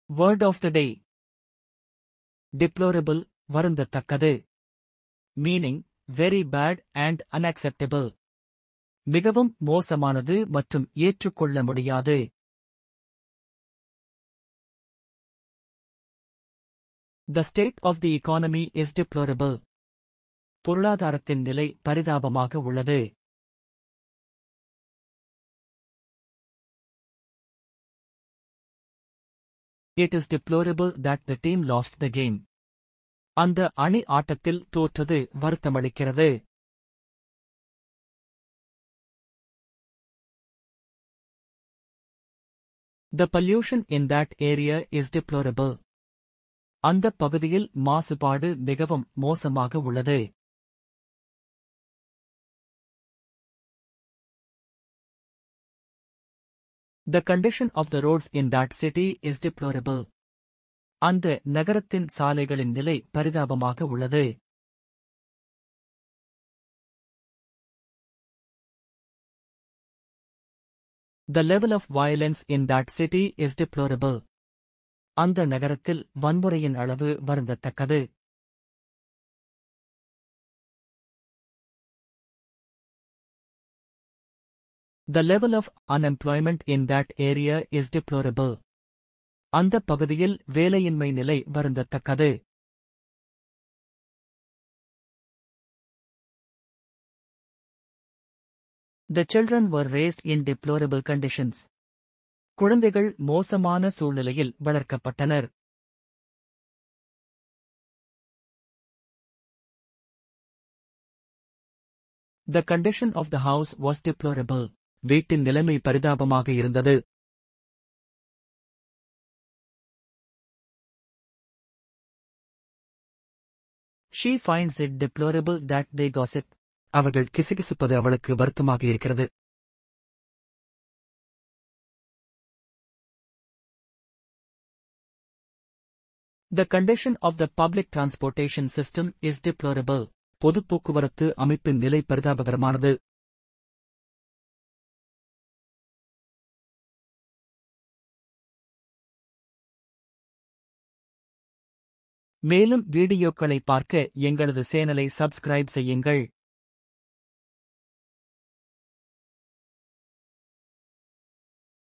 Word of the day. Deplorable, வருந்தத்தக்கது. Meaning, very bad and unacceptable. மிகவும் மோசமானது மற்றும் ஏற்றுக்கொள்ள முடியாது. The state of the economy is deplorable. பொருளாதாரத்தின் நிலை பரிதாபமாக உள்ளது. It is deplorable that the team lost the game. அந்த அணி ஆட்டத்தில் தோற்றது வருத்தமளிக்கிறது. The pollution in that area is deplorable. அந்த பகுதியில் மாசுபாடு மிகவும் மோசமாக உள்ளது. The condition of the roads in that city is deplorable. அந்த நகரத்தின் சாலைகளின் நிலை பரிதாபமாக உள்ளது. The level of violence in that city is deplorable. அந்த நகரத்தில் வன்முறையின் அளவு வருந்தத்தக்கது. The level of unemployment in that area is deplorable. அந்த பகுதியில் வேலையின்மை நிலை வருந்தத்தக்கது. The children were raised in deplorable conditions. குழந்தைகள் மோசமான சூழ்நிலையில் வளர்க்கப்பட்டனர். The condition of the house was deplorable. வீட்டின் நிலைமை பரிதாபமாக இருந்தது. She finds it deplorable that they gossip. அவர்கள் கிசுகிசுப்பது அவளுக்கு வருத்தமாக இருக்கிறது. The condition of the public transportation system is deplorable. பொதுப் போக்குவரத்து அமைப்பின் நிலை பரிதாபகரமானது. மேலும் வீடியோக்களை பார்க்க எங்களது சேனலை சப்ஸ்கிரைப் செய்யுங்கள்.